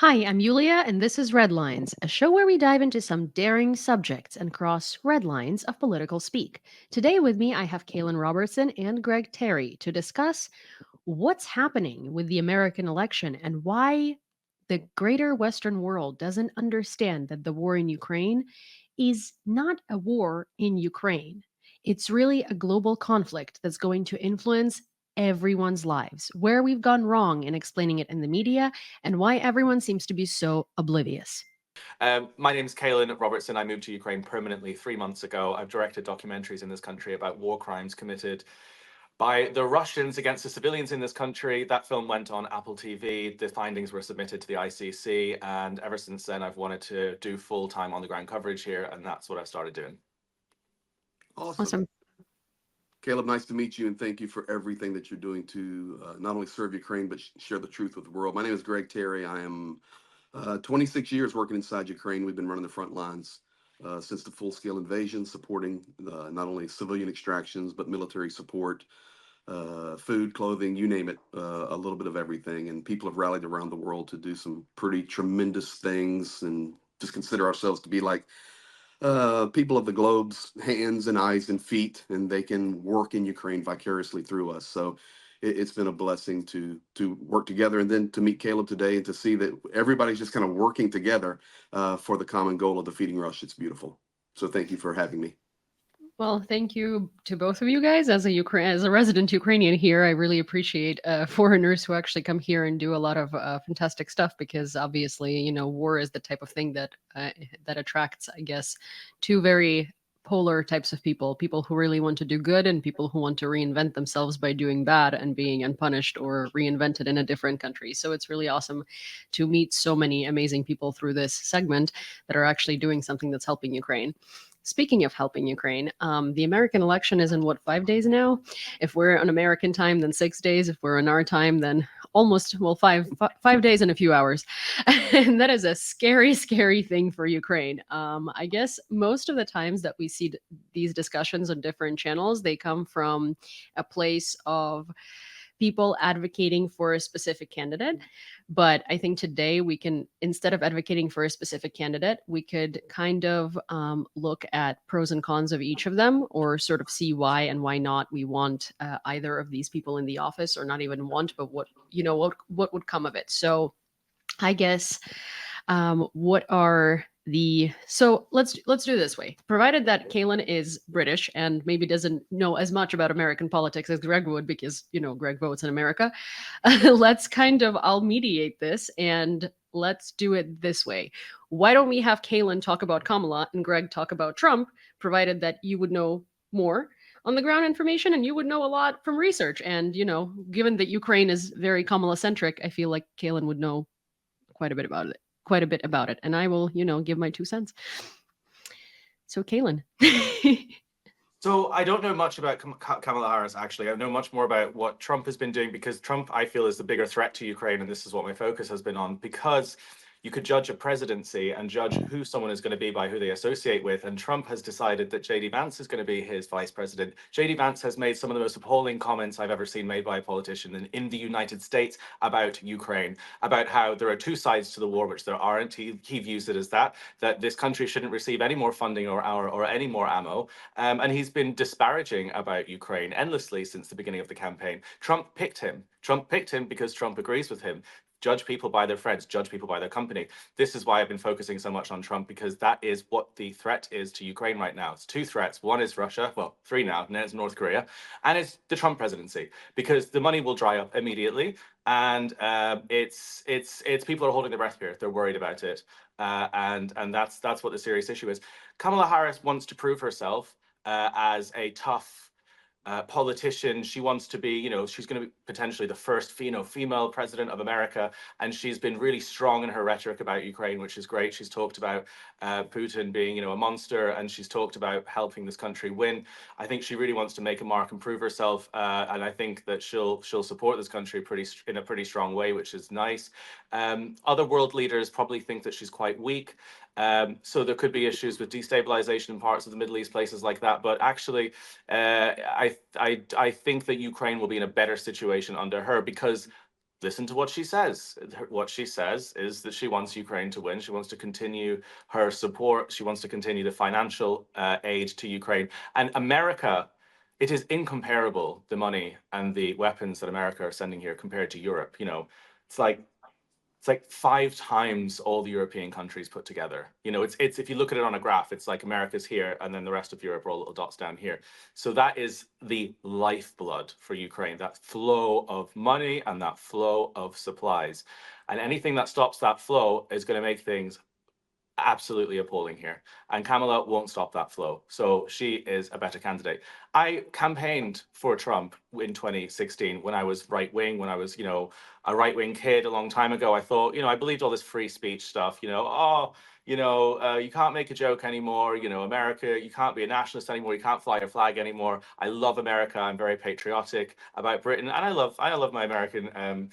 Hi, I'm Yulia, and this is Red Lines, a show where we dive into some daring subjects and cross red lines of political speak. Today with me, I have Kaylin Robertson and Greg Terry to discuss what's happening with the American election and why the greater Western world doesn't understand that the war in Ukraine is not a war in Ukraine. It's really a global conflict that's going to influence everyone's lives, where we've gone wrong in explaining it in the media, and why everyone seems to be so oblivious. My name is Kaylin Robertson. I moved to Ukraine permanently 3 months ago. I've directed documentaries in this country about war crimes committed by the Russians against the civilians in this country. That film went on Apple TV. The findings were submitted to the ICC. And ever since then, I've wanted to do full time on the ground coverage here. And that's what I've started doing. Awesome. Awesome. Caleb, nice to meet you, and thank you for everything that you're doing to not only serve Ukraine, but share the truth with the world. My name is Greg Terry. I am 26 years working inside Ukraine. We've been running the front lines since the full-scale invasion, supporting not only civilian extractions, but military support, food, clothing, you name it, a little bit of everything. And people have rallied around the world to do some pretty tremendous things and just consider ourselves to be like people of the globe's hands and eyes and feet, and they can work in Ukraine vicariously through us. So it's been a blessing to work together, and then to meet Caleb today and to see that everybody's just kind of working together for the common goal of defeating Russia. It's beautiful. So thank you for having me. Well, thank you to both of you guys. As a resident Ukrainian here, I really appreciate foreigners who actually come here and do a lot of fantastic stuff because obviously, war is the type of thing that attracts, I guess, two very polar types of people who really want to do good and people who want to reinvent themselves by doing bad and being unpunished or reinvented in a different country. So it's really awesome to meet so many amazing people through this segment that are actually doing something that's helping Ukraine. Speaking of helping Ukraine, the American election is in what, 5 days now? If we're on American time, then 6 days. If we're in our time, then almost, well, 5 days and a few hours. And that is a scary, scary thing for Ukraine. I guess most of the times that we see these discussions on different channels, they come from a place of people advocating for a specific candidate. But I think today we can, instead of advocating for a specific candidate, we could kind of look at pros and cons of each of them, or sort of see why and why not we want either of these people in the office, or not even want, but what would come of it. So I guess what are the so let's do it this way. Provided that Kaylin is British and maybe doesn't know as much about American politics as Greg would, because Greg votes in America. Let's kind of I'll mediate this and let's do it this way. Why don't we have Kaylin talk about Kamala and Greg talk about Trump, provided that you would know more on the ground information and you would know a lot from research. And given that Ukraine is very Kamala centric, I feel like Kaylin would know quite a bit about it, and I will give my 2 cents. So Kaylin. So I don't know much about Kamala Harris, actually. I know much more about what Trump has been doing, because Trump, I feel, is the bigger threat to Ukraine. And this is what my focus has been on, because you could judge a presidency and judge who someone is going to be by who they associate with. And Trump has decided that JD Vance is going to be his vice president. JD Vance has made some of the most appalling comments I've ever seen made by a politician in the United States about Ukraine, about how there are two sides to the war, which there aren't. He views it as that this country shouldn't receive any more funding or any more ammo. And he's been disparaging about Ukraine endlessly since the beginning of the campaign. Trump picked him. Trump picked him because Trump agrees with him. Judge people by their friends, judge people by their company. This is why I've been focusing so much on Trump, because that is what the threat is to Ukraine right now. It's two threats. One is Russia, well, three now, and then it's North Korea, and it's the Trump presidency, because the money will dry up immediately, and it's people are holding their breath here. They're worried about it, and that's what the serious issue is. Kamala Harris wants to prove herself as a tough politician. She wants to be, she's going to be potentially the first female president of America. And she's been really strong in her rhetoric about Ukraine, which is great. She's talked about Putin being, a monster, and she's talked about helping this country win. I think she really wants to make a mark and prove herself. And I think that she'll support this country in a pretty strong way, which is nice. Other world leaders probably think that she's quite weak. So there could be issues with destabilization in parts of the Middle East, places like that. But actually, I think that Ukraine will be in a better situation under her, because listen to what she says. What she says is that she wants Ukraine to win. She wants to continue her support. She wants to continue the financial aid to Ukraine. And America, it is incomparable, the money and the weapons that America are sending here compared to Europe. You know, it's like it's like 5 times all the European countries put together. You know, it's if you look at it on a graph, it's like America's here and then the rest of Europe are all little dots down here. So that is the lifeblood for Ukraine, that flow of money and that flow of supplies. And anything that stops that flow is going to make things absolutely appalling here. And Kamala won't stop that flow. So she is a better candidate. I campaigned for Trump in 2016 when I was right wing, when I was, you know, a right wing kid a long time ago. I thought, you know, I believed all this free speech stuff, you know, you can't make a joke anymore. You know, America, you can't be a nationalist anymore. You can't fly a flag anymore. I love America. I'm very patriotic about Britain. And I love my American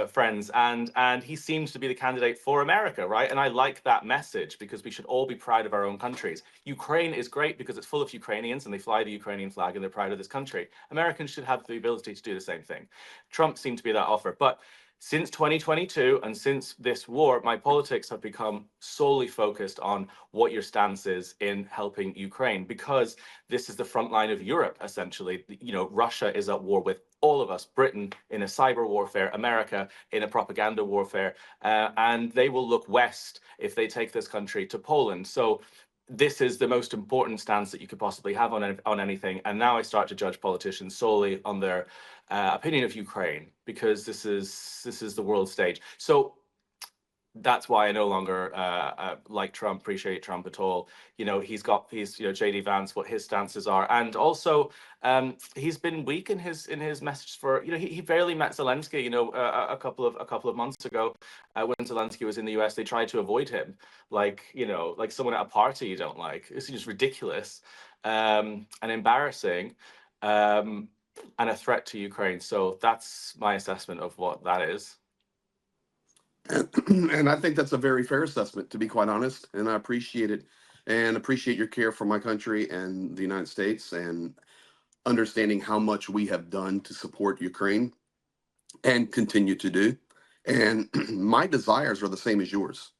friends, and he seems to be the candidate for America, right? And I like that message because we should all be proud of our own countries. Ukraine is great because it's full of Ukrainians and they fly the Ukrainian flag and they're proud of this country. Americans should have the ability to do the same thing. Trump seemed to be that offer, but since 2022 and since this war, my politics have become solely focused on what your stance is in helping Ukraine, because this is the front line of Europe, essentially. You know, Russia is at war with all of us, Britain in a cyber warfare, America in a propaganda warfare, and they will look west if they take this country to Poland. So this is the most important stance that you could possibly have on anything. And now I start to judge politicians solely on their opinion of Ukraine, because this is the world stage. So that's why I no longer like Trump, appreciate Trump at all. You know, he's you know, JD Vance, what his stances are, and also he's been weak in his message for, you know, he barely met Zelensky. You know, a couple of months ago, when Zelensky was in the US, they tried to avoid him, like, you know, like someone at a party you don't like. It's just ridiculous and embarrassing. And a threat to Ukraine. So that's my assessment of what that is. And I think that's a very fair assessment, to be quite honest. And I appreciate it, and appreciate your care for my country and the United States, and understanding how much we have done to support Ukraine and continue to do. And my desires are the same as yours.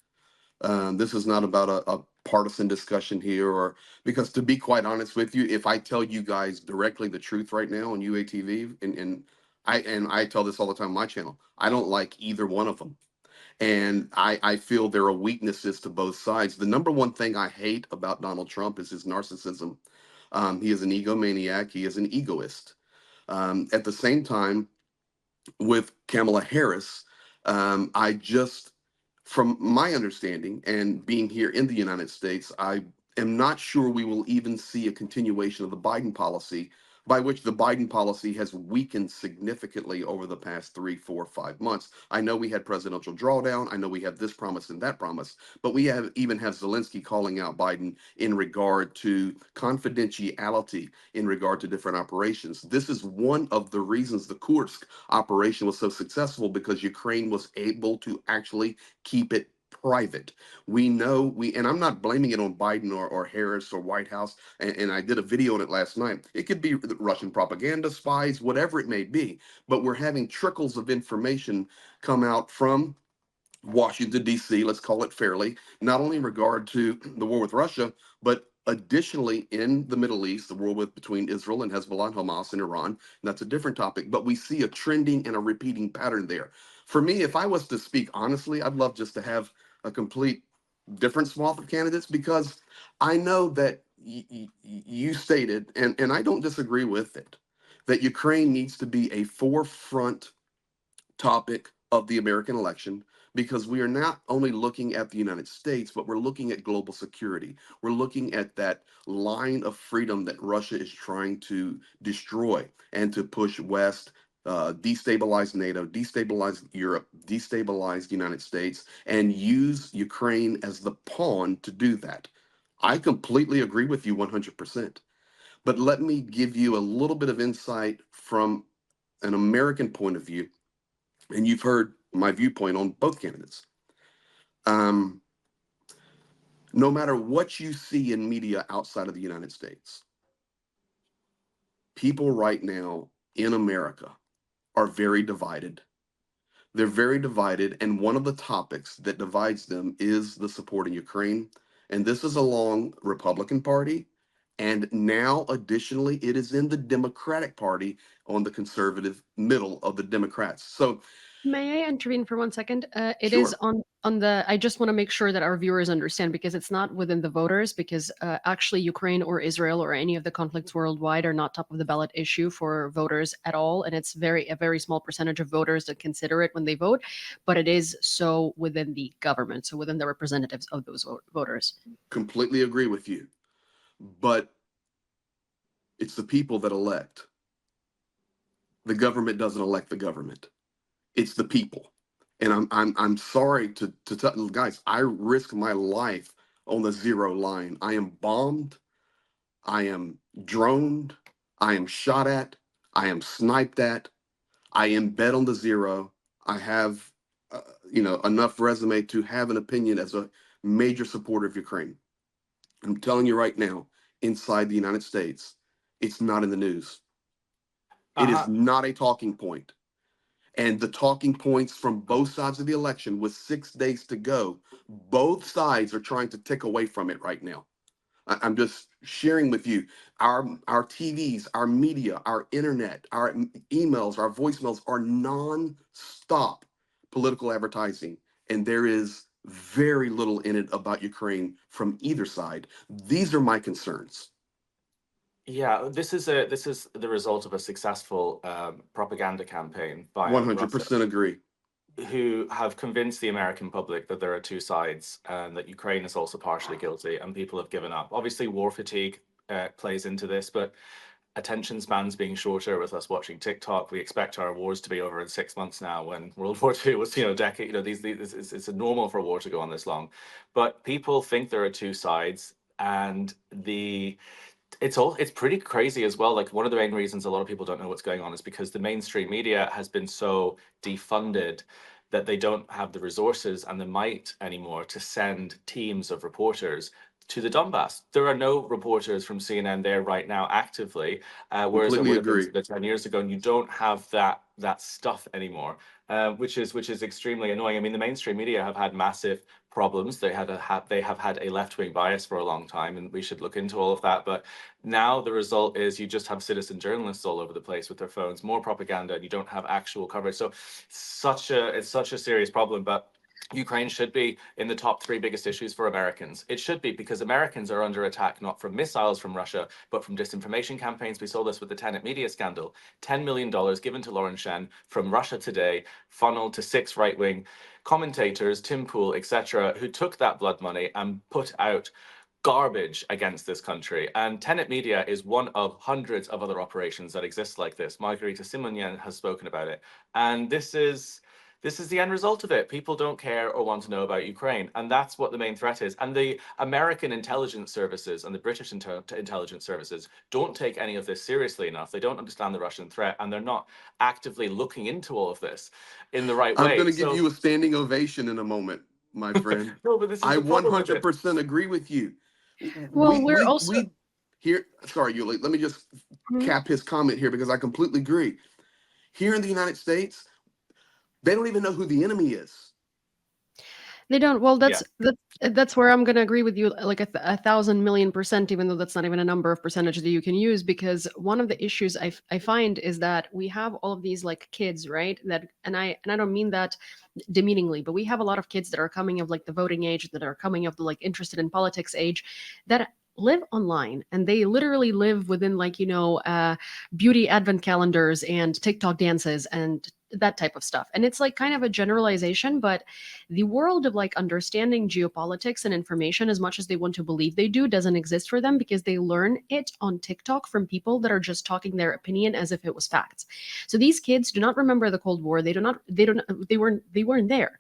This is not about a partisan discussion here, or because, to be quite honest with you, if I tell you guys directly the truth right now on UATV, and I tell this all the time on my channel, I don't like either one of them. And I feel there are weaknesses to both sides. The number one thing I hate about Donald Trump is his narcissism. He is an egomaniac. He is an egoist. At the same time, with Kamala Harris, I just, from my understanding and being here in the United States, I am not sure we will even see a continuation of the Biden policy, by which the Biden policy has weakened significantly over the past 3, 4, 5 months. I know we had presidential drawdown. I know we have this promise and that promise, but we even have Zelensky calling out Biden in regard to confidentiality in regard to different operations. This is one of the reasons the Kursk operation was so successful, because Ukraine was able to actually keep it private. We know and I'm not blaming it on Biden or Harris or White House, and I did a video on it last night. It could be Russian propaganda, spies, whatever it may be, but we're having trickles of information come out from Washington, D.C., let's call it fairly, not only in regard to the war with Russia, but additionally in the Middle East, the war between Israel and Hezbollah and Hamas and Iran. And that's a different topic, but we see a trending and a repeating pattern there. For me, if I was to speak honestly, I'd love just to have a complete different swath of candidates, because I know that you stated, and I don't disagree with it, that Ukraine needs to be a forefront topic of the American election, because we are not only looking at the United States, but we're looking at global security. We're looking at that line of freedom that Russia is trying to destroy and to push west, destabilize NATO, destabilize Europe, destabilize the United States, and use Ukraine as the pawn to do that. I completely agree with you 100%. But let me give you a little bit of insight from an American point of view, and you've heard my viewpoint on both candidates. No matter what you see in media outside of the United States, people right now in America are very divided. They're very divided, and one of the topics that divides them is the support in Ukraine. And this is along Republican Party, and now additionally, it is in the Democratic Party on the conservative middle of the Democrats. So, May I intervene for 1 second? It is sure, on the. I just want to make sure that our viewers understand because it's not within the voters. Because actually, Ukraine or Israel or any of the conflicts worldwide are not top of the ballot issue for voters at all, and it's a very small percentage of voters that consider it when they vote. But it is so within the government, so within the representatives of those voters. completely agree with you. But it's the people that elect. The government doesn't elect the government. It's the people. And I'm sorry to tell guys, I risk my life on the zero line. I am bombed, I am droned, I am shot at, I am sniped at, I am bet on the zero. I have enough resume to have an opinion as a major supporter of Ukraine. I'm telling you right now, inside the United States, it's not in the news. It is Uh-huh. not a talking point. And the talking points from both sides of the election, with 6 days to go, both sides are trying to take away from it right now. I'm just sharing with you, our TVs, our media, our internet, our emails, our voicemails are non-stop political advertising, and there is very little in it about Ukraine from either side. These are my concerns. Yeah, this is the result of a successful propaganda campaign via Russia, 100% agree. who have convinced the American public that there are two sides and that Ukraine is also partially guilty, and people have given up. Obviously, war fatigue plays into this, but attention spans being shorter with us watching TikTok, we expect our wars to be over in 6 months now. When World War II was, a decade. These it's normal for a war to go on this long, but people think there are two sides, and it's pretty crazy as well. Like, one of the main reasons a lot of people don't know what's going on is because the mainstream media has been so defunded that they don't have the resources and the might anymore to send teams of reporters to the Donbass. There are no reporters from CNN there right now actively, whereas there Completely would have been agree. 10 years ago, and you don't have that stuff anymore, which is extremely annoying. I mean, the mainstream media have had massive problems. They have had a left-wing bias for a long time, and we should look into all of that. But now the result is you just have citizen journalists all over the place with their phones, more propaganda, and you don't have actual coverage. So it's such a serious problem. But Ukraine should be in the top 3 biggest issues for Americans. It should be, because Americans are under attack not from missiles from Russia, but from disinformation campaigns. We saw this with the Tenet media scandal. $10 million given to Lauren Shen from Russia Today, funneled to 6 right-wing commentators, Tim Pool, etc., who took that blood money and put out garbage against this country. And Tenet Media is one of hundreds of other operations that exist like this. Margarita Simonyan has spoken about it. And this is the end result of it. People don't care or want to know about Ukraine. And that's what the main threat is. And the American intelligence services and the British intelligence services don't take any of this seriously enough. They don't understand the Russian threat, and they're not actively looking into all of this in the right I'm going way. to give So, you a standing ovation in a moment, my friend. no, but this is I the problem with it. 100% agree with you. Well, we're also. We here. Sorry, Yuli. Let me just Mhm. cap his comment here because I completely agree. Here in the United States, they don't even know who the enemy is. They don't. Well, Yeah. that's where I'm going to agree with you, like 1,000,000,000%, even though that's not even a number of percentage that you can use. Because one of the issues I find is that we have all of these like kids, right? And I don't mean that demeaningly, but we have a lot of kids that are coming of like the voting age, that are coming of the like interested in politics age, that live online, and they literally live within like beauty advent calendars and TikTok dances and that type of stuff. And it's like kind of a generalization, but the world of like understanding geopolitics and information, as much as they want to believe they do, doesn't exist for them, because they learn it on TikTok from people that are just talking their opinion as if it was facts. So these kids do not remember the Cold War. They weren't there.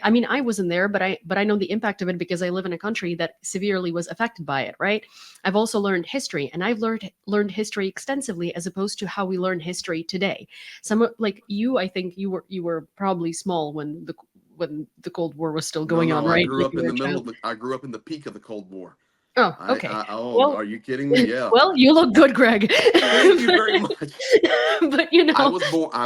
I mean, I wasn't there, but I know the impact of it because I live in a country that severely was affected by it, right? I've also learned history, and I've learned history extensively, as opposed to how we learn history today. Like you, I think you were probably small when the Cold War was still No, going on, no, I right? grew Like up you in were the a middle child. of the. I grew up in the peak of the Cold War. Oh, okay. Oh, Well, are you kidding me? Yeah. well, you look good, Greg. Thank you very much. But I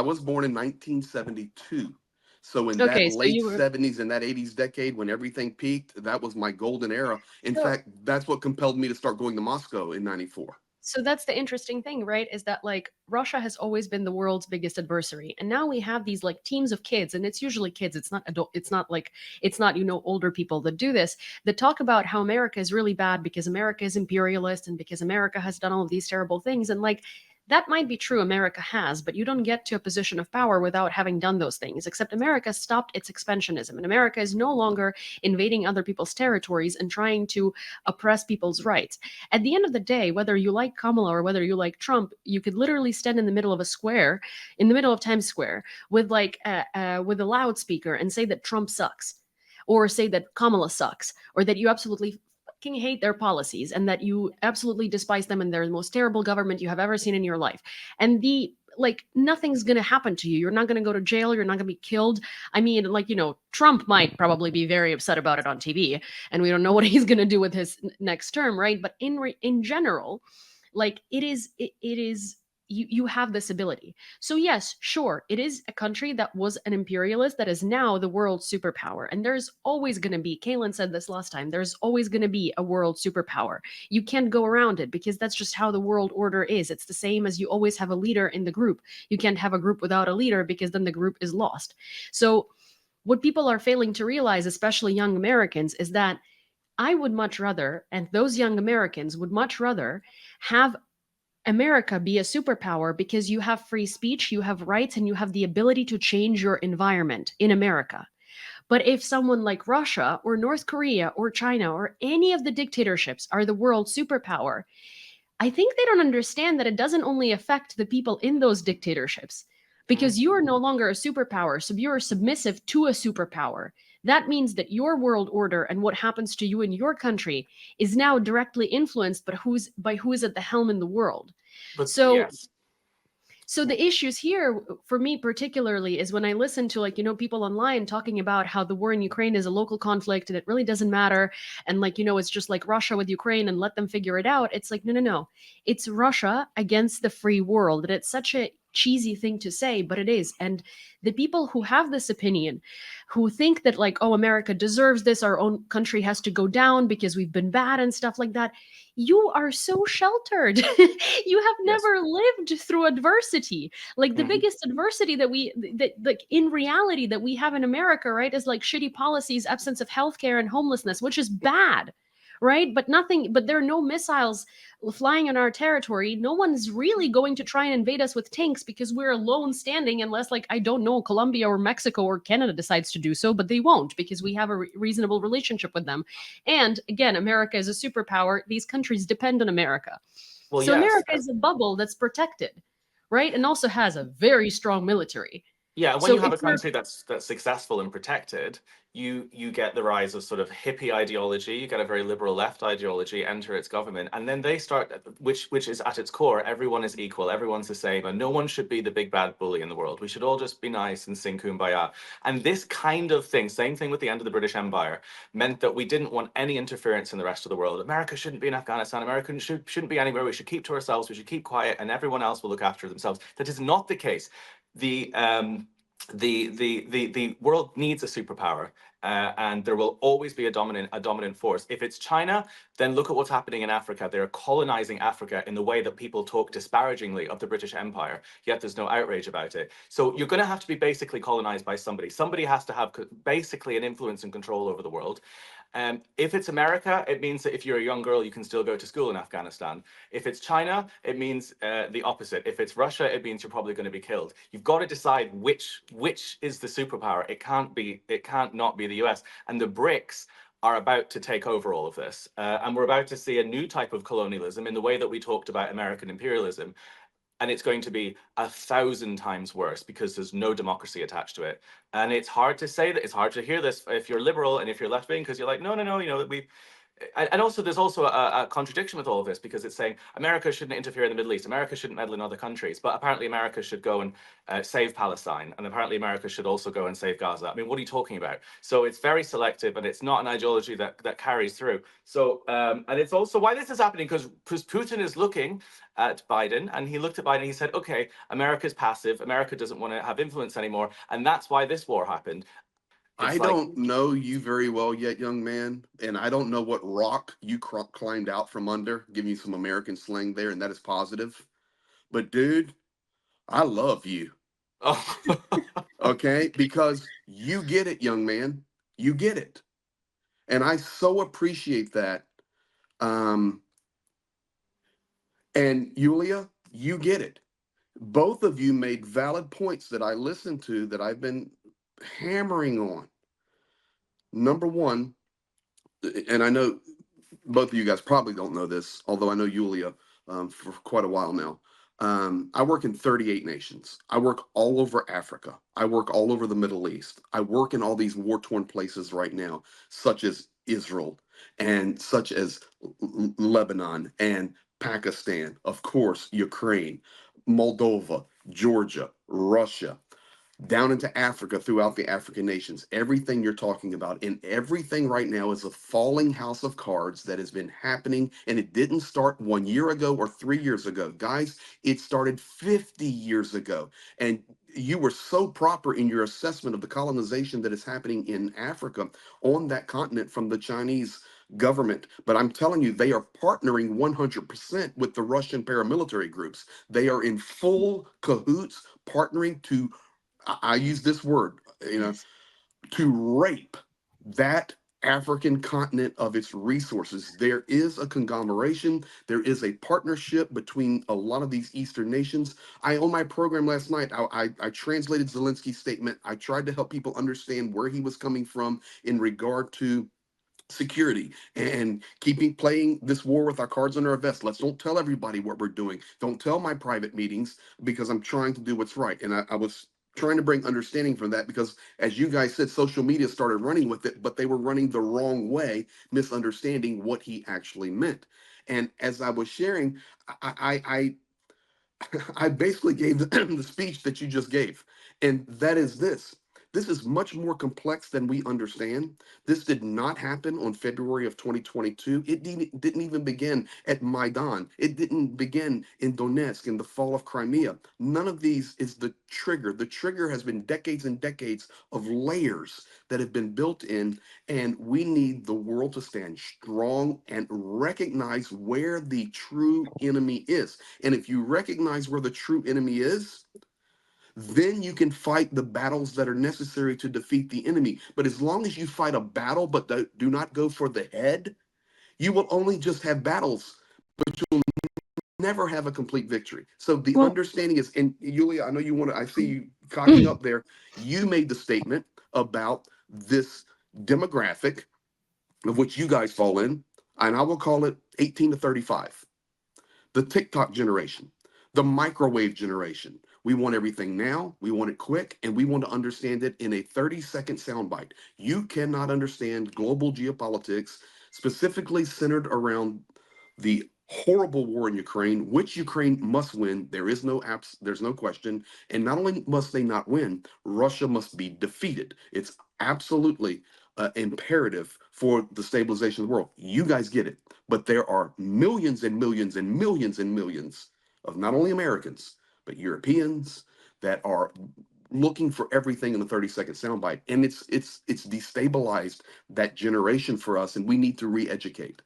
was born in 1972. So in that Okay, so late you were 70s and that 80s decade when everything peaked, that was my golden era. In so fact, that's what compelled me to start going to Moscow in 94. so that's the interesting thing, right? Is that like Russia has always been the world's biggest adversary. And now we have these like teams of kids, and it's usually kids, it's not adult, it's not like it's not, older people that do this, that talk about how America is really bad because America is imperialist and because America has done all of these terrible things. And like that might be true, America has, but you don't get to a position of power without having done those things, except America stopped its expansionism. And America is no longer invading other people's territories and trying to oppress people's rights. At the end of the day, whether you like Kamala or whether you like Trump, you could literally stand in the middle of a square, in the middle of Times Square, with with a loudspeaker and say that Trump sucks, or say that Kamala sucks, or that you absolutely fucking hate their policies and that you absolutely despise them and they're the most terrible government you have ever seen in your life. And the like nothing's going to happen to you. You're not going to go to jail. You're not going to be killed. I mean, like, Trump might probably be very upset about it on TV, and we don't know what he's going to do with his next term, right? But in general, like it is you have this ability. So yes, sure, it is a country that was an imperialist that is now the world superpower, and there's always going to be, Kaylin said this last time, there's always going to be a world superpower. You can't go around it because that's just how the world order is. It's the same as you always have a leader in the group. You can't have a group without a leader because then the group is lost. So what people are failing to realize, especially young Americans, is that I would much rather, and those young Americans would much rather, have America be a superpower because you have free speech, you have rights, and you have the ability to change your environment in America. But if someone like Russia or North Korea or China or any of the dictatorships are the world superpower, I think they don't understand that it doesn't only affect the people in those dictatorships, Mhm. because you are no longer a superpower, so you're submissive to a superpower. That means that your world order and what happens to you in your country is now directly influenced by who is at the helm in the world. But So yes. so the issues here for me particularly is when I listen to like people online talking about how the war in Ukraine is a local conflict and it really doesn't matter, and like it's just like Russia with Ukraine and let them figure it out. It's like no, it's Russia against the free world, and it's such a cheesy thing to say, but it is. And the people who have this opinion, who think that like, oh, America deserves this, our own country has to go down because we've been bad and stuff like that, you are so sheltered. You have Yes. never lived through adversity. Like the Mhm. biggest adversity that like in reality that we have in America, right, is like shitty policies, absence of healthcare, and homelessness, which is bad, right? But there are no missiles flying on our territory. No one's really going to try and invade us with tanks because we're alone standing, unless like I don't know, Colombia or Mexico or Canada decides to do so, but they won't because we have a reasonable relationship with them. And again, America is a superpower. These countries depend on America. Well, So yes. America is a bubble that's protected, right? And also has a very strong military. Yeah, when So you if have a you're country that's successful and protected, you get the rise of sort of hippie ideology. You get a very liberal left ideology enter its government, and then they start, which is at its core, everyone is equal, everyone's the same, and no one should be the big bad bully in the world. We should all just be nice and sing kumbaya. And this kind of thing, same thing with the end of the British Empire, meant that we didn't want any interference in the rest of the world. America shouldn't be in Afghanistan. America shouldn't be anywhere. We should keep to ourselves. We should keep quiet, and everyone else will look after themselves. That is not the case. The the world needs a superpower, and there will always be a dominant force. If it's China, then look at what's happening in Africa. They're colonizing Africa in the way that people talk disparagingly of the British Empire, yet there's no outrage about it. So you're going to have to be basically colonized by somebody. Somebody has to have basically an influence and control over the world. If it's America, it means that if you're a young girl, you can still go to school in Afghanistan. If it's China, it means the opposite. If it's Russia, it means you're probably going to be killed. You've got to decide which is the superpower. It can't not be the US. And the BRICS are about to take over all of this. And we're about to see a new type of colonialism in the way that we talked about American imperialism. And it's going to be 1,000 times worse because there's no democracy attached to it. And it's hard to say that, it's hard to hear this if you're liberal and if you're left wing, because you're like, no, that And also there's also a contradiction with all of this, because it's saying America shouldn't interfere in the Middle East, America shouldn't meddle in other countries, but apparently America should go and save Palestine, and apparently America should also go and save Gaza. I mean, what are you talking about? So it's very selective, and it's not an ideology that carries through. So and it's also why this is happening, because Putin is looking at Biden, and he looked at Biden and he said, okay, America's passive, America doesn't want to have influence anymore, and that's why this war happened. I It's like, don't know you very well yet, young man, and I don't know what rock you climbed out from under, giving you some American slang there, and that is positive. But dude, I love you, oh. okay? Because you get it, young man. You get it. And I so appreciate that. Um, and Yulia, you get it. Both of you made valid points that I listened to that I've been hammering on. Number one, and I know both of you guys probably don't know this, although I know Yulia for quite a while now. I work in 38 nations. I work all over Africa. I work all over the Middle East. I work in all these war-torn places right now, such as Israel and such as Lebanon and Pakistan, of course, Ukraine, Moldova, Georgia, Russia, down into Africa, throughout the African nations. Everything you're talking about, and everything right now is a falling house of cards that has been happening. And it didn't start 1 year ago or 3 years ago. Guys, it started 50 years ago. And you were so proper in your assessment of the colonization that is happening in Africa on that continent from the Chinese government. But I'm telling you, they are partnering 100% with the Russian paramilitary groups. They are in full cahoots, partnering to, I use this word, to rape that African continent of its resources. There is a conglomeration, there is a partnership between a lot of these Eastern nations. On my program last night, I translated Zelensky's statement. I tried to help people understand where he was coming from in regard to security and keeping playing this war with our cards under our vest. Let's don't tell everybody what we're doing. Don't tell my private meetings, because I'm trying to do what's right. And I was trying to bring understanding from that, because as you guys said, social media started running with it, but they were running the wrong way, misunderstanding what he actually meant. And as I was sharing, I I basically gave the speech that you just gave. And that is this. This is much more complex than we understand. This did not happen on February of 2022. It didn't even begin at Maidan. It didn't begin in Donetsk in the fall of Crimea. None of these is the trigger. The trigger has been decades and decades of layers that have been built in, and we need the world to stand strong and recognize where the true enemy is. And if you recognize where the true enemy is, then you can fight the battles that are necessary to defeat the enemy. But as long as you fight a battle but do not go for the head, you will only just have battles, but you'll never have a complete victory. So the Well, understanding is, and Yulia, I know you want to, I see you cocking up there. You made the statement about this demographic of which you guys fall in, and I will call it 18 to 35, the TikTok generation, the microwave generation. We want everything now, we want it quick, and we want to understand it in a 30-second soundbite. You cannot understand global geopolitics, specifically centered around the horrible war in Ukraine, which Ukraine must win. There is no there's no question. And not only must they not win, Russia must be defeated. It's absolutely imperative for the stabilization of the world. You guys get it. But there are millions and millions and millions and millions of not only Americans, but Europeans that are looking for everything in the 30-second soundbite. And it's destabilized that generation for us, and we need to re-educate.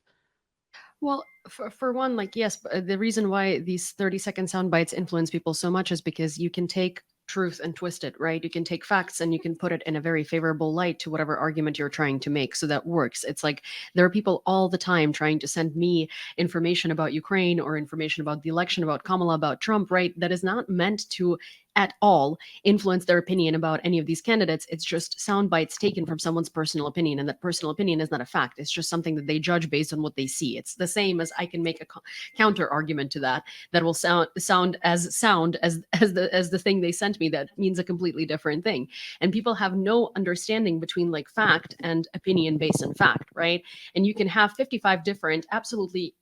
well, for one, like, yes, the reason why these 30-second sound bites influence people so much is because you can take truth and twist it, right? You can take facts and you can put it in a very favorable light to whatever argument you're trying to make. So that works. It's like there are people all the time trying to send me information about Ukraine or information about the election, about Kamala, about Trump, right? That is not meant to at all influence their opinion about any of these candidates. It's just sound bites taken from someone's personal opinion, and that personal opinion is not a fact. It's just something that they judge based on what they see. It's the same as I can make a counter argument to that will sound as the thing they sent me that means a completely different thing. And people have no understanding between like fact and opinion based on fact, right? And you can have 55 different absolutely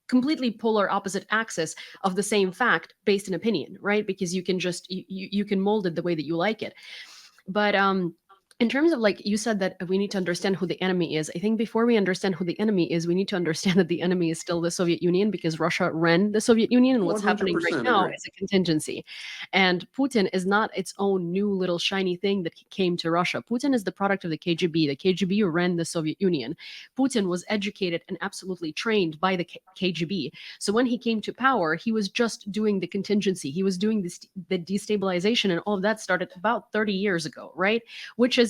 completely polar opposite axis of the same fact based in opinion, right? Because you can just you can mold it the way that you like it. But in terms of, like you said, that we need to understand who the enemy is, I think before we understand who the enemy is, we need to understand that the enemy is still the Soviet Union, because Russia ran the Soviet Union, and what's happening right 100% now agree. is a contingency. And Putin is not its own new little shiny thing that came to Russia. Putin is the product of the KGB. The KGB ran the Soviet Union. Putin was educated and absolutely trained by the KGB. So when he came to power, he was just doing the contingency. He was doing this, the destabilization, and all of that started about 30 years ago, right? Which is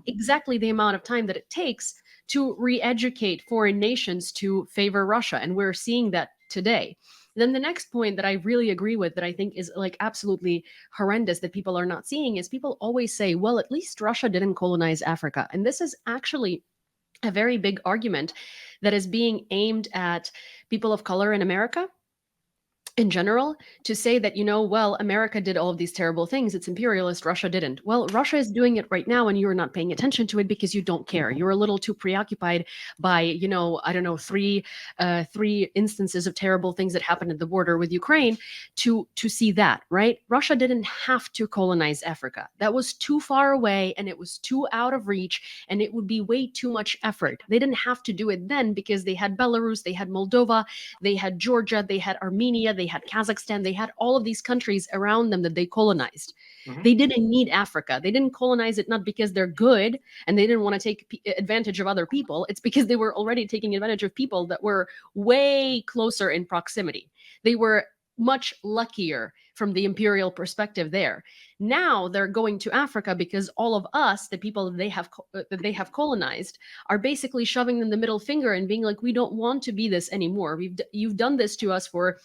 exactly the amount of time that it takes to re-educate foreign nations to favor Russia. And we're seeing that today. Then the next point that I really agree with, that I think is like absolutely horrendous, that people are not seeing, is people always say, well, at least Russia didn't colonize Africa. And this is actually a very big argument that is being aimed at people of color in America in general, to say that, well, America did all of these terrible things. It's imperialist. Russia didn't. Well, Russia is doing it right now, and you're not paying attention to it because you don't care. You're a little too preoccupied by, I don't know, three instances of terrible things that happened at the border with Ukraine to see that, right? Russia didn't have to colonize Africa. That was too far away, and it was too out of reach, and it would be way too much effort. They didn't have to do it then because they had Belarus, they had Moldova, they had Georgia, they had Armenia, they had Kazakhstan, they had all of these countries around them that they colonized. They didn't need Africa. They didn't colonize it not because they're good and they didn't want to take advantage of other people. It's because they were already taking advantage of people that were way closer in proximity. They were much luckier from the imperial perspective there. Now they're going to Africa because all of us, the people that they have colonized, are basically shoving them the middle finger and being like, we don't want to be this anymore. You've done this to us for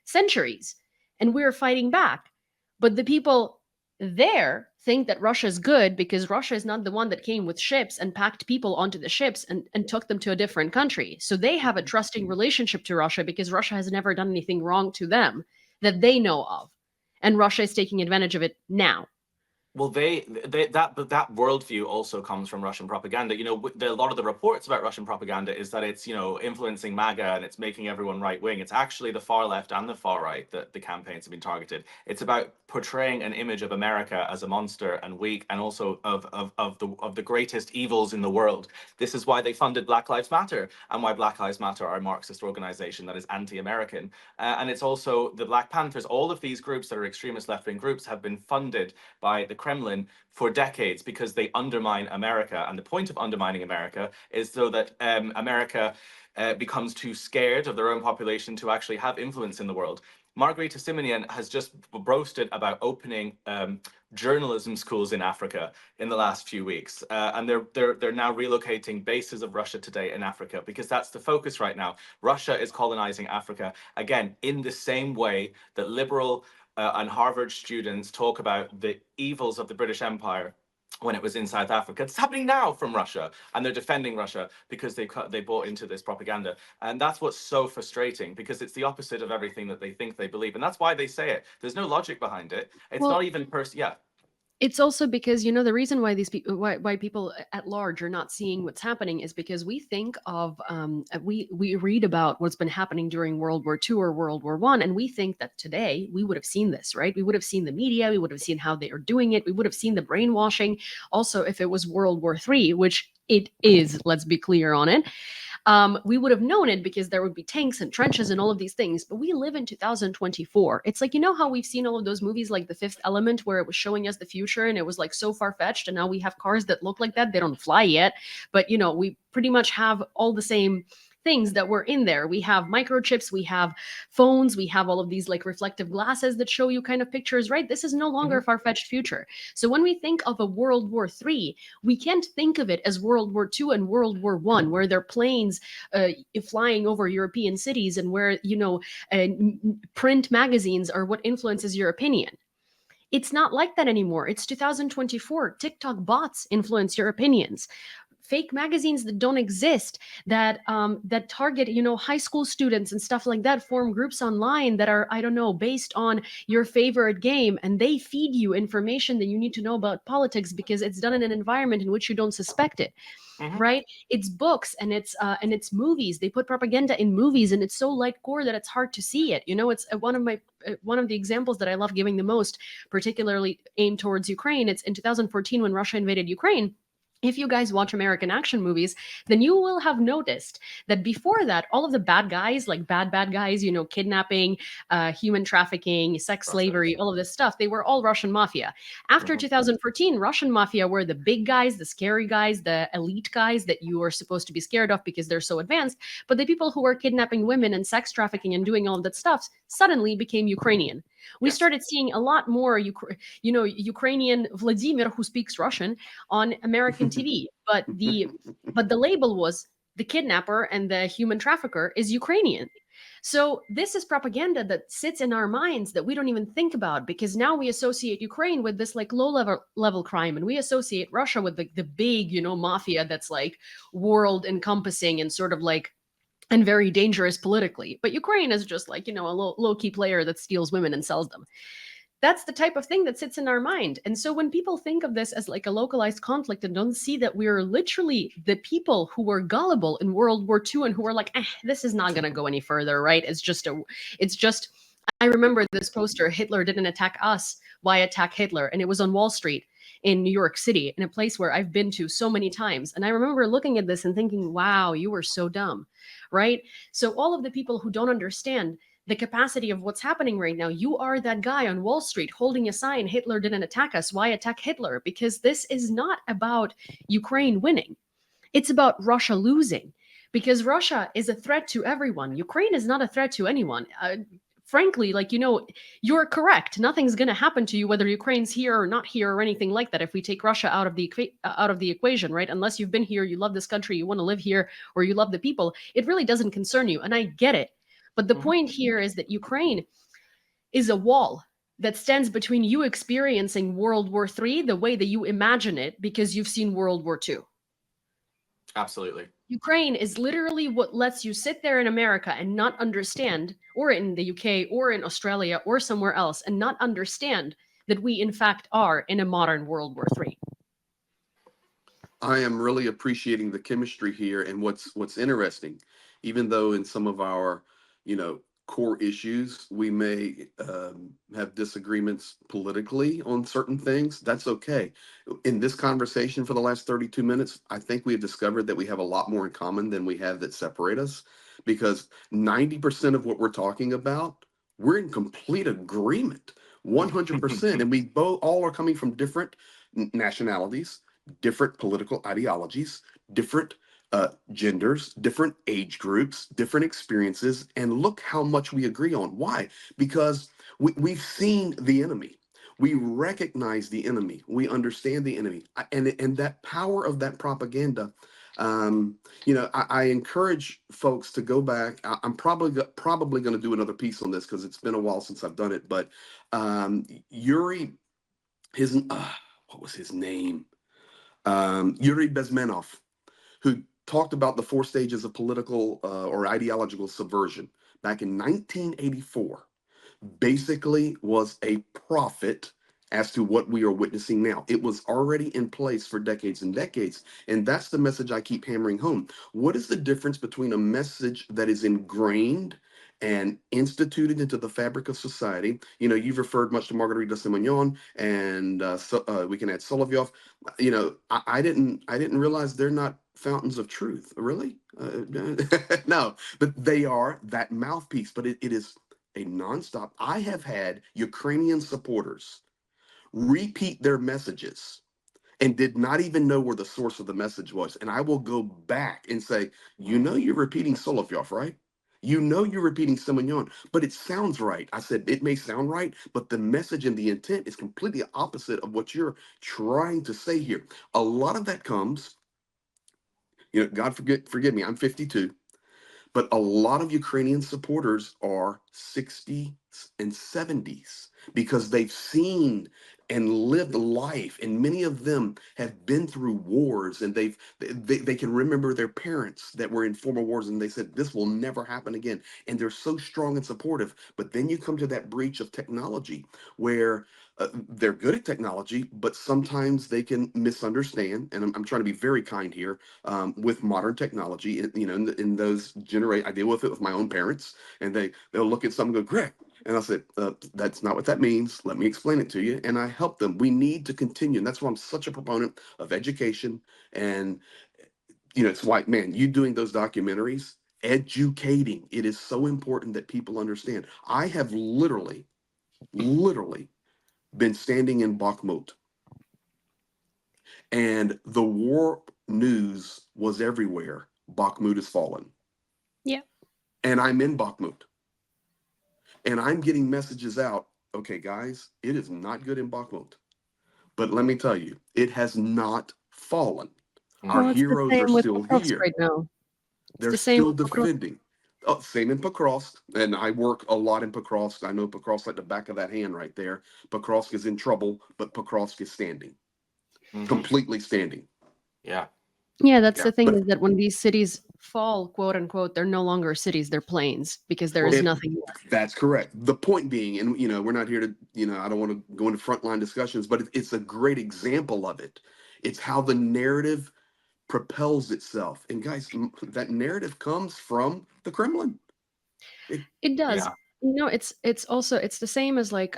centuries, and we're fighting back. But the people there think that Russia is good because Russia is not the one that came with ships and packed people onto the ships and took them to a different country. So they have a trusting relationship to Russia because Russia has never done anything wrong to them that they know of. And Russia is taking advantage of it now. Well, that worldview also comes from Russian propaganda. A lot of the reports about Russian propaganda is that it's, influencing MAGA and it's making everyone right wing. It's actually the far left and the far right that the campaigns have been targeted. It's about portraying an image of America as a monster and weak, and also of the greatest evils in the world. This is why they funded Black Lives Matter, and why Black Lives Matter are a Marxist organization that is anti-American. And it's also the Black Panthers. All of these groups that are extremist left-wing groups have been funded by the Kremlin for decades because they undermine America. And the point of undermining America is so that America becomes too scared of their own population to actually have influence in the world. Margarita Simonyan has just boasted about opening journalism schools in Africa in the last few weeks, and they're now relocating bases of Russia today in Africa because that's the focus right now. Russia is colonizing Africa again in the same way that liberal and Harvard students talk about the evils of the British Empire when it was in South Africa. It's happening now from Russia, and they're defending Russia because they bought into this propaganda. And that's what's so frustrating, because it's the opposite of everything that they think they believe. And that's why they say it. There's no logic behind it. It's not even yeah. It's also because, the reason why these people, why people at large are not seeing what's happening is because we think of, we read about what's been happening during World War II or World War I, and we think that today we would have seen this, right? We would have seen the media, we would have seen how they are doing it, we would have seen the brainwashing. Also, if it was World War III, which it is, let's be clear on it, we would have known it because there would be tanks and trenches and all of these things. But we live in 2024. It's like, how we've seen all of those movies like The Fifth Element, where it was showing us the future and it was like so far-fetched, and now we have cars that look like that. They don't fly yet, but we pretty much have all the same things that were in there. We have microchips, we have phones, we have all of these like reflective glasses that show you kind of pictures, right? This is no longer a far-fetched future. So when we think of a World War III, we can't think of it as World War II and World War I, where there are planes flying over European cities and where, print magazines are what influences your opinion. It's not like that anymore. It's 2024. TikTok bots influence your opinions. Fake magazines that don't exist, that target, high school students and stuff like that, form groups online that are, I don't know, based on your favorite game, and they feed you information that you need to know about politics because it's done in an environment in which you don't suspect it. Mhm. Right? It's books, and it's movies. They put propaganda in movies, and it's so light core that it's hard to see it. It's one of the examples that I love giving the most, particularly aimed towards Ukraine. It's in 2014 when Russia invaded Ukraine. If you guys watch American action movies, then you will have noticed that before that, all of the bad guys, like bad guys, kidnapping, human trafficking, sex Russia. slavery, all of this stuff, they were all Russian mafia. After Mhm. 2014, Russian mafia were the big guys, the scary guys, the elite guys that you are supposed to be scared of because they're so advanced. But the people who were kidnapping women and sex trafficking and doing all of that stuff suddenly became Ukrainian. We Yes. started seeing a lot more, Ukrainian Vladimir who speaks Russian on American TV. But the label was the kidnapper and the human trafficker is Ukrainian. So this is propaganda that sits in our minds that we don't even think about, because now we associate Ukraine with this like low level crime, and we associate Russia with the big, mafia that's like world encompassing and sort of like and very dangerous politically. But Ukraine is just like, a low key player that steals women and sells them. That's the type of thing that sits in our mind. And so when people think of this as like a localized conflict and don't see that we're literally the people who were gullible in World War II and who were like, this is not going to go any further, right? It's just, I remember this poster, Hitler didn't attack us, why attack Hitler? And it was on Wall Street in New York City, in a place where I've been to so many times. And I remember looking at this and thinking, wow, you were so dumb, right? So all of the people who don't understand the capacity of what's happening right now. You are that guy on Wall Street holding a sign, Hitler didn't attack us. Why attack Hitler? Because this is not about Ukraine winning. It's about Russia losing. Because Russia is a threat to everyone. Ukraine is not a threat to anyone. Frankly, you're correct. Nothing's going to happen to you whether Ukraine's here or not here or anything like that. If we take Russia out of the equation, right? Unless you've been here, you love this country, you want to live here, or you love the people, it really doesn't concern you. And I get it. But the Mhm. point here is that Ukraine is a wall that stands between you experiencing World War III the way that you imagine it because you've seen World War II. Absolutely. Ukraine is literally what lets you sit there in America and not understand, or in the UK, or in Australia, or somewhere else, and not understand that we, in fact, are in a modern World War III. I am really appreciating the chemistry here, and what's interesting, even though in some of our, core issues we may have disagreements politically on certain things. That's okay. In this conversation for the last 32 minutes, I think we have discovered that we have a lot more in common than we have that separate us, because 90% of what we're talking about, we're in complete agreement, 100%, and we both all are coming from different nationalities, different political ideologies, different genders, different age groups, different experiences, and look how much we agree on. Why? Because we've seen the enemy. We recognize the enemy. We understand the enemy, and that power of that propaganda. I encourage folks to go back. I'm probably going to do another piece on this because it's been a while since I've done it. But Yuri, what was his name? Yuri Bezmenov, who talked about the four stages of political or ideological subversion back in 1984, basically was a prophet as to what we are witnessing now. It was already in place for decades and decades. And that's the message I keep hammering home. What is the difference between a message that is ingrained and instituted into the fabric of society? You've referred much to Margarita Simonyan, and we can add Solovyov. I didn't realize they're not fountains of truth. Really? No, but they are that mouthpiece. But it is a nonstop. I have had Ukrainian supporters repeat their messages and did not even know where the source of the message was. And I will go back and say, you're repeating Solovyov, right? You're repeating Simonyan, but it sounds right. I said, it may sound right, but the message and the intent is completely opposite of what you're trying to say here. A lot of that comes, God forgive me, I'm 52. But a lot of Ukrainian supporters are 60, and 70s because they've seen and lived life, and many of them have been through wars, and they can remember their parents that were in former wars, and they said this will never happen again, and they're so strong and supportive. But then you come to that breach of technology where they're good at technology, but sometimes they can misunderstand. And I'm trying to be very kind here with modern technology. In those I deal with it with my own parents, and they'll look at something and go, Greg. And I said, that's not what that means. Let me explain it to you. And I help them. We need to continue. And that's why I'm such a proponent of education. And, it's like, man, you doing those documentaries, educating. It is so important that people understand. I have literally been standing in Bakhmut, and the war news was everywhere. Bakhmut has fallen. Yeah. And I'm in Bakhmut. And I'm getting messages out. Okay, guys, it is not good in Bakhmut. But let me tell you, it has not fallen. Our Well, it's the heroes are same with still Pokrovsk here. right now. It's They're the same still with Pokrovsk. defending. Oh, same in Pokrovsk. And I work a lot in Pokrovsk. I know Pokrovsk like the back of that hand right there. Pokrovsk is in trouble, but Pokrovsk is standing. Completely standing. Yeah. Yeah, that's Yeah. the thing, But is that when these cities fall, quote unquote, they're no longer cities, they're plains, because there is nothing there. that's correct. The point being, and we're not here to, I don't want to go into frontline discussions, but it's a great example of it. It's how the narrative propels itself. And guys, that narrative comes from the Kremlin. It does. Yeah. It's also, it's the same as like,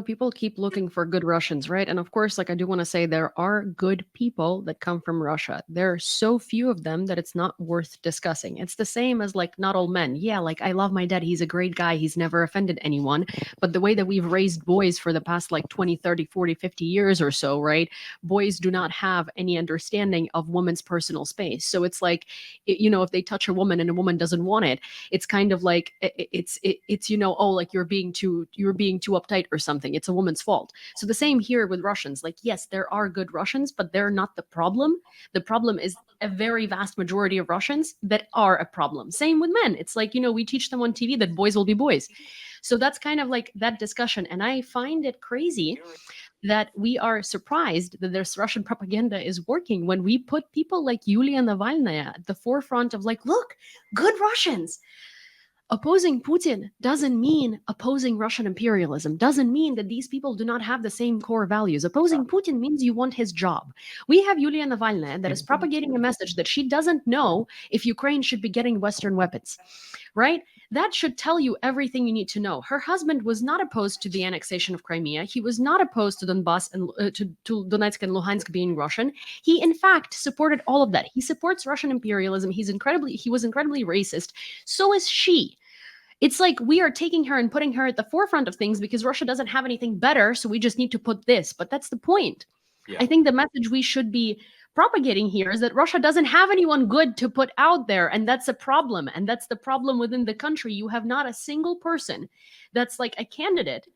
people keep looking for good Russians, right? And of course, like, I do want to say there are good people that come from Russia. There are so few of them that it's not worth discussing. It's the same as like, not all men. Yeah, like, I love my dad. He's a great guy. He's never offended anyone. But the way that we've raised boys for the past like 20, 30, 40, 50 years or so, right? Boys do not have any understanding of women's personal space. So it's like, if they touch a woman and a woman doesn't want it, it's kind of like, it's oh, like, you're being too uptight or something. It's a woman's fault. So the same here with Russians. Like, yes, there are good Russians, but they're not the problem. The problem is a very vast majority of Russians that are a problem. Same with men. It's like, we teach them on TV that boys will be boys. So that's kind of like that discussion. And I find it crazy that we are surprised that this Russian propaganda is working when we put people like Yulia Navalnaya at the forefront of like, look, good Russians. Opposing Putin doesn't mean opposing Russian imperialism, doesn't mean that these people do not have the same core values. Opposing Putin means you want his job. We have Yulia Navalnaya that is propagating a message that she doesn't know if Ukraine should be getting Western weapons, right? That should tell you everything you need to know. Her husband was not opposed to the annexation of Crimea. He was not opposed to Donbass and to Donetsk and Luhansk being Russian. He, in fact, supported all of that. He supports Russian imperialism. He was incredibly racist. So is she. It's like we are taking her and putting her at the forefront of things because Russia doesn't have anything better, so we just need to put this. But that's the point. Yeah. I think the message we should be propagating here is that Russia doesn't have anyone good to put out there, and that's a problem. And that's the problem within the country. You have not a single person that's like a candidate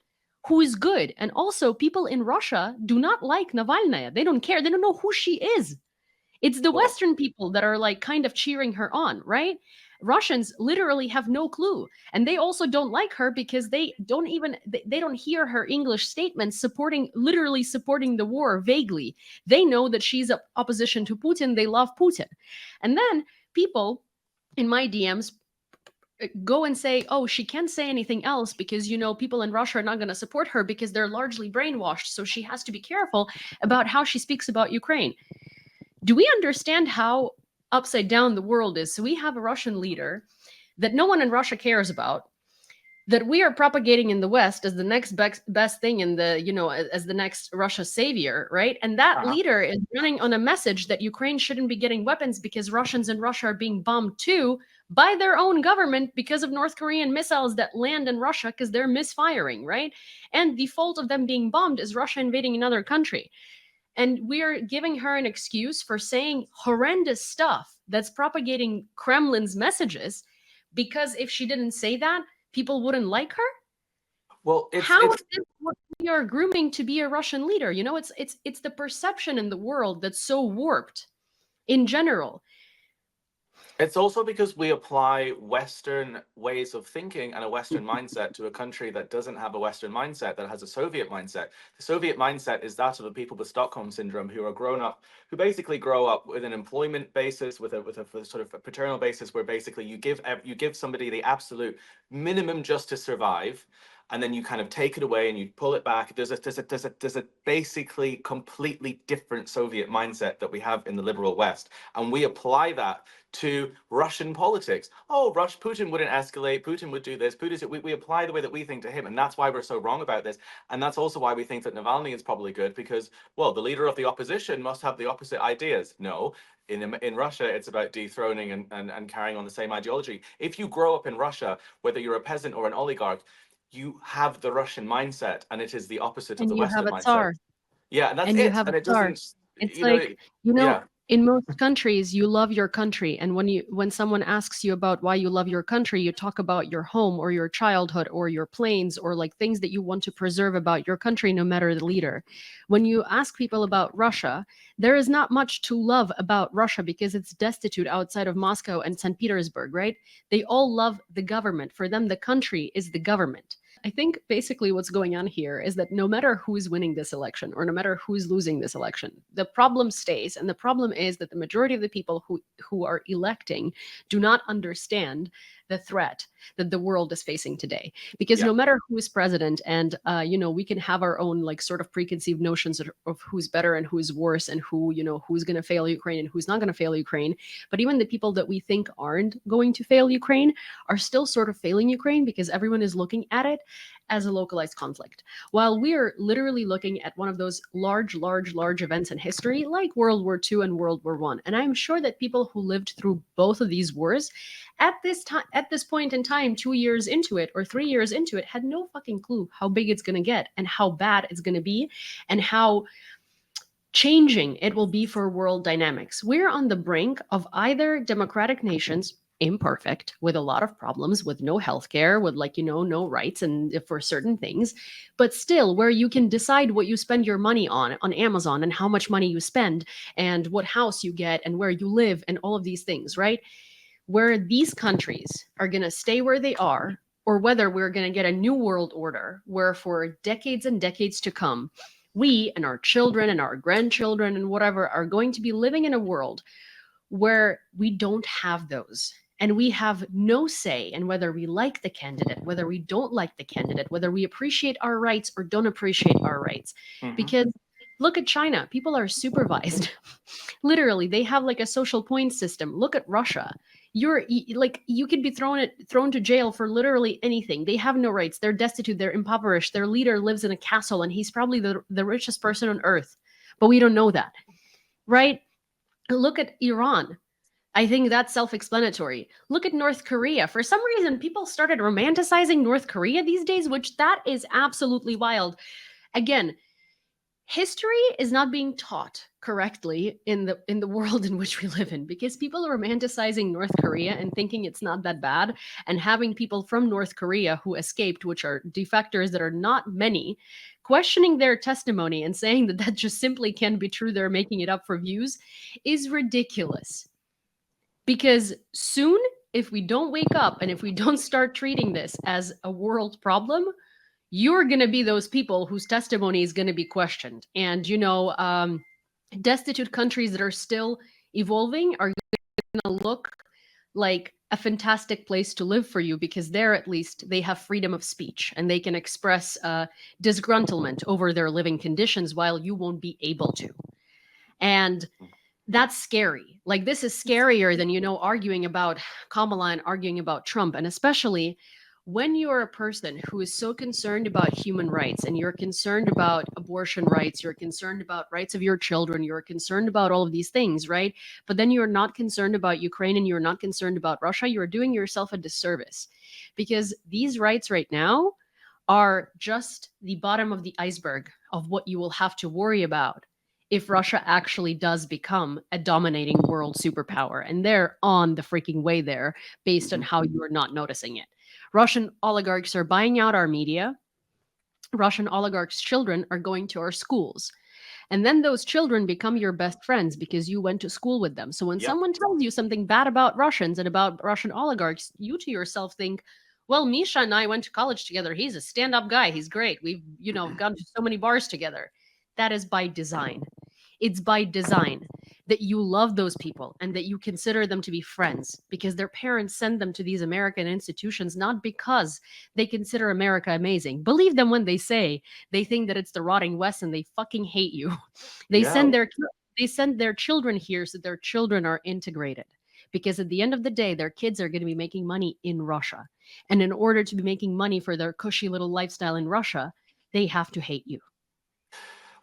who is good. And also, people in Russia do not like Navalnaya. They don't care. They don't know who she is. It's the Well- Western people that are like kind of cheering her on, right? Russians literally have no clue. And they also don't like her because they don't hear her English statements literally supporting the war vaguely. They know that she's opposition to Putin. They love Putin. And then people in my DMs go and say, oh, she can't say anything else because, people in Russia are not going to support her because they're largely brainwashed. So she has to be careful about how she speaks about Ukraine. Do we understand how upside down the world is? So we have a Russian leader that no one in Russia cares about, that we are propagating in the West as the next best thing in the, as the next Russia savior, right? And that leader is running on a message that Ukraine shouldn't be getting weapons because Russians in Russia are being bombed too by their own government because of North Korean missiles that land in Russia because they're misfiring, right? And the fault of them being bombed is Russia invading another country. And we're giving her an excuse for saying horrendous stuff that's propagating Kremlin's messages, because if she didn't say that, people wouldn't like her. Well, How is this what we are grooming to be a Russian leader? It's the perception in the world that's so warped in general. It's also because we apply Western ways of thinking and a Western mindset to a country that doesn't have a Western mindset, that has a Soviet mindset. The Soviet mindset is that of the people with Stockholm syndrome who are grown up, who basically grow up with an employment basis, with a sort of a paternal basis, where basically you give somebody the absolute minimum just to survive, and then you kind of take it away and you pull it back. There's a basically completely different Soviet mindset that we have in the liberal West, and we apply that to Russian politics. Oh, Putin wouldn't escalate. Putin would do this. We apply the way that we think to him, and that's why we're so wrong about this. And that's also why we think that Navalny is probably good, because, well, the leader of the opposition must have the opposite ideas. No. In Russia, it's about dethroning and carrying on the same ideology. If you grow up in Russia, whether you're a peasant or an oligarch, you have the Russian mindset, and it is the opposite of And the you have Western a mindset. tsar. Yeah, and that's And you it. have a And it tsar. doesn't, It's you know, like, you know, yeah. in most countries, you love your country. And when someone asks you about why you love your country, you talk about your home or your childhood or your planes or like things that you want to preserve about your country, no matter the leader. When you ask people about Russia, there is not much to love about Russia because it's destitute outside of Moscow and St. Petersburg, right? They all love the government. For them, the country is the government. I think basically what's going on here is that no matter who's winning this election or no matter who's losing this election, the problem stays. And the problem is that the majority of the people who are electing do not understand the threat that the world is facing today. Because Yeah. no matter who is president, and we can have our own like sort of preconceived notions of who's better and who's worse, and who's going to fail Ukraine and who's not going to fail Ukraine. But even the people that we think aren't going to fail Ukraine are still sort of failing Ukraine because everyone is looking at it as a localized conflict. While we're literally looking at one of those large events in history, like World War II and World War I. And I'm sure that people who lived through both of these wars at this point in time, 2 years into it or 3 years into it, had no fucking clue how big it's going to get and how bad it's going to be and how changing it will be for world dynamics. We're on the brink of either democratic nations, imperfect, with a lot of problems, with no healthcare, with no rights and for certain things, but still where you can decide what you spend your money on Amazon, and how much money you spend, and what house you get, and where you live, and all of these things, right? Where these countries are going to stay where they are, or whether we're going to get a new world order where for decades and decades to come, we and our children and our grandchildren and whatever are going to be living in a world where we don't have those. And we have no say in whether we like the candidate, whether we don't like the candidate, whether we appreciate our rights or don't appreciate our rights. Mhm. Because look at China. People are supervised. Literally, they have like a social point system. Look at Russia. You could be thrown to jail for literally anything. They have no rights. They're destitute. They're impoverished. Their leader lives in a castle, and he's probably the richest person on earth. But we don't know that, right? Look at Iran. I think that's self-explanatory. Look at North Korea. For some reason, people started romanticizing North Korea these days, which that is absolutely wild. Again, history is not being taught correctly in the world in which we live in, because people are romanticizing North Korea and thinking it's not that bad, and having people from North Korea who escaped, which are defectors that are not many, questioning their testimony and saying that that just simply can't be true, they're making it up for views, is ridiculous. Because soon, if we don't wake up and if we don't start treating this as a world problem, you're going to be those people whose testimony is going to be questioned. And, destitute countries that are still evolving are going to look like a fantastic place to live for you, because there at least they have freedom of speech and they can express disgruntlement over their living conditions, while you won't be able to. And that's scary. Like, this is scarier than, arguing about Kamala and arguing about Trump. And especially when you're a person who is so concerned about human rights, and you're concerned about abortion rights, you're concerned about rights of your children, you're concerned about all of these things, right? But then you're not concerned about Ukraine and you're not concerned about Russia, you're doing yourself a disservice. Because these rights right now are just the bottom of the iceberg of what you will have to worry about if Russia actually does become a dominating world superpower. And they're on the freaking way there, based on how you are not noticing it. Russian oligarchs are buying out our media. Russian oligarchs' children are going to our schools. And then those children become your best friends because you went to school with them. So when Yep. someone tells you something bad about Russians and about Russian oligarchs, you to yourself think, well, Misha and I went to college together. He's a stand-up guy. He's great. We've, gone to so many bars together. That is by design. It's by design that you love those people and that you consider them to be friends because their parents send them to these American institutions not because they consider America amazing. Believe them when they say they think that it's the rotting West and they fucking hate you. They Yeah. send their they send their children here so their children are integrated. Because at the end of the day, their kids are going to be making money in Russia. And in order to be making money for their cushy little lifestyle in Russia, they have to hate you.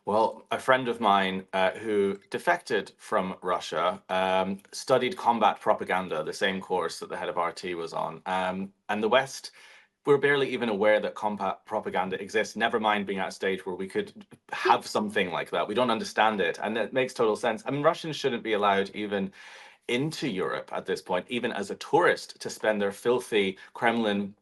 Well, a friend of mine who defected from Russia studied combat propaganda, the same course that the head of RT was on. And the West, we're barely even aware that combat propaganda exists, never mind being at a stage where we could have something like that. We don't understand it. And it makes total sense. I mean, Russians shouldn't be allowed even into Europe at this point, even as a tourist, to spend their filthy Kremlin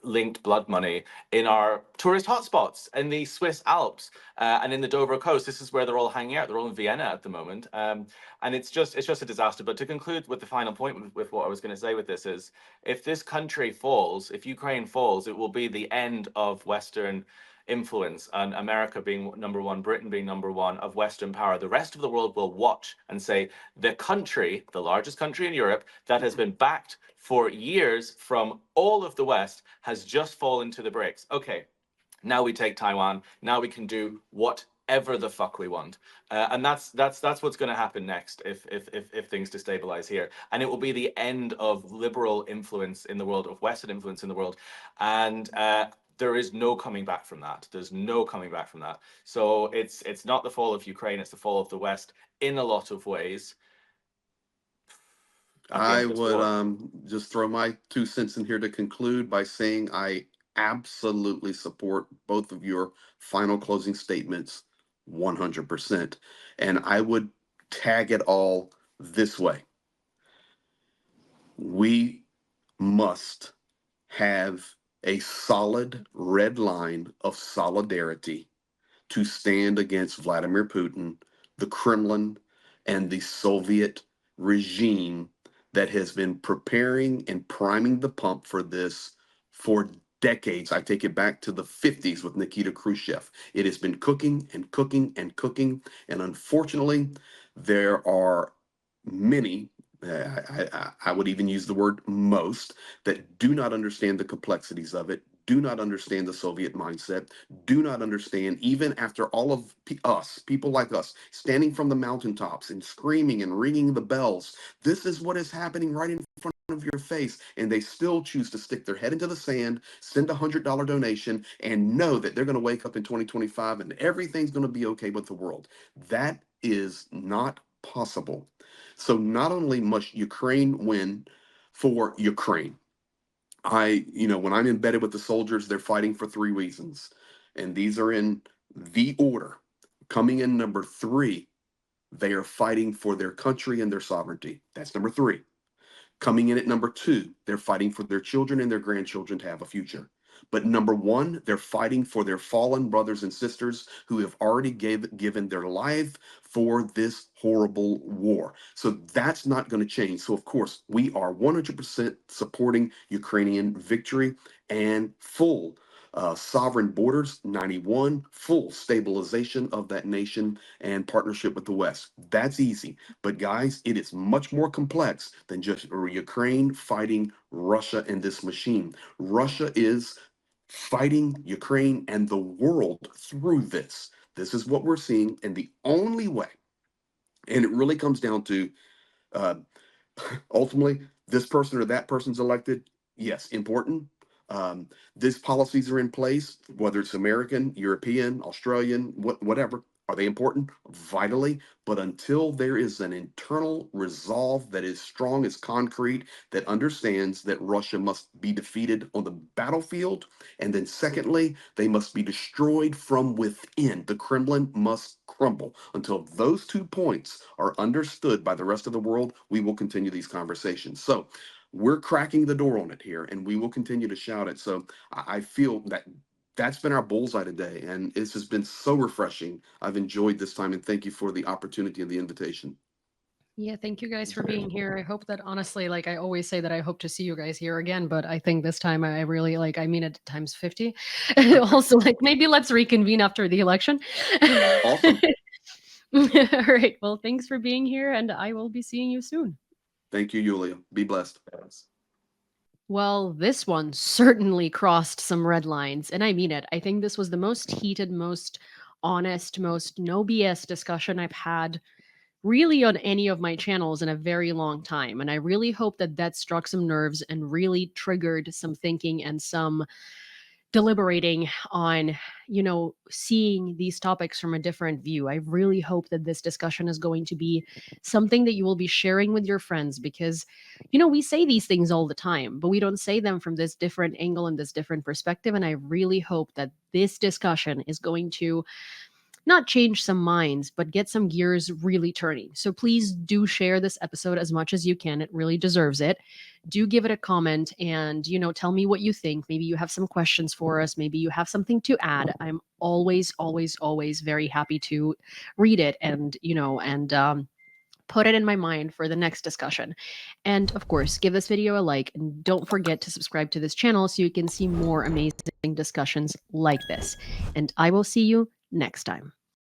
linked blood money in our tourist hotspots in the Swiss Alps and in the Dover coast. This is where they're all hanging out. They're all in Vienna at the moment, and it's just a disaster. But to conclude with the final point with what I was going to say with this is, if this country falls, if Ukraine falls, it will be the end of Western influence, and America being number one, Britain being number one, of Western power. The rest of the world will watch and say, the country, the largest country in Europe, that has been backed for years from all of the West, has just fallen to the bricks. Okay, now we take Taiwan. Now we can do whatever the fuck we want, and that's what's going to happen next if things destabilize here, and it will be the end of liberal influence in the world, of Western influence in the world, and there is no coming back from that. There's no coming back from that. So it's not the fall of Ukraine, it's the fall of the West in a lot of ways. At the end I of this would war. just throw my 2 cents in here to conclude by saying I absolutely support both of your final closing statements 100%. And I would tag it all this way. We must have a solid red line of solidarity to stand against Vladimir Putin, the Kremlin, and the Soviet regime that has been preparing and priming the pump for this for decades. I take it back to the 50s with Nikita Khrushchev. It has been cooking and cooking and cooking. And unfortunately, there are many, I would even use the word most, that do not understand the complexities of it, do not understand the Soviet mindset, do not understand, even after all of us, people like us, standing from the mountaintops and screaming and ringing the bells, this is what is happening right in front of your face, and they still choose to stick their head into the sand, send $100 donation, and know that they're going to wake up in 2025 and everything's going to be okay with the world. That is not possible. So not only must Ukraine win for Ukraine, when I'm embedded with the soldiers, they're fighting for three reasons. And these are in the order. Coming in number three, they are fighting for their country and their sovereignty. That's number three. Coming in at number two, they're fighting for their children and their grandchildren to have a future. But number one, they're fighting for their fallen brothers and sisters who have already given their life for this horrible war. So that's not going to change. So, of course, we are 100% supporting Ukrainian victory and full sovereign borders, 91, full stabilization of that nation and partnership with the West. That's easy. But guys, it is much more complex than just Ukraine fighting Russia in this machine. Russia is fighting Ukraine and the world through this. This is what we're seeing. And the only way, and it really comes down to uh, ultimately, this person or that person's elected, yes, important. These policies are in place, whether it's American, European, Australian, whatever. Are they important? Vitally. But until there is an internal resolve that is strong as concrete, that understands that Russia must be defeated on the battlefield, and then secondly, they must be destroyed from within. The Kremlin must crumble. Until those 2 points are understood by the rest of the world, we will continue these conversations. So we're cracking the door on it here, and we will continue to shout it. So I feel that that's been our bullseye today. And it's just been so refreshing. I've enjoyed this time, and thank you for the opportunity and the invitation. Yeah, thank you guys for being here. I hope that honestly, like I always say that I hope to see you guys here again, but I think this time I really like, I mean it times 50. Also, like maybe let's reconvene after the election. Awesome. All right. Well, thanks for being here, and I will be seeing you soon. Thank you, Yulia. Be blessed. Well, this one certainly crossed some red lines, and I mean it. I think this was the most heated, most honest, most no BS discussion I've had really on any of my channels in a very long time. And I really hope that that struck some nerves and really triggered some thinking and some deliberating on, seeing these topics from a different view. I really hope that this discussion is going to be something that you will be sharing with your friends because, we say these things all the time, but we don't say them from this different angle and this different perspective. And I really hope that this discussion is going to not change some minds, but get some gears really turning. So please do share this episode as much as you can. It really deserves it. Do give it a comment and, tell me what you think. Maybe you have some questions for us. Maybe you have something to add. I'm always, always, always very happy to read it and, put it in my mind for the next discussion. And of course, give this video a like and don't forget to subscribe to this channel so you can see more amazing discussions like this. And I will see you next time.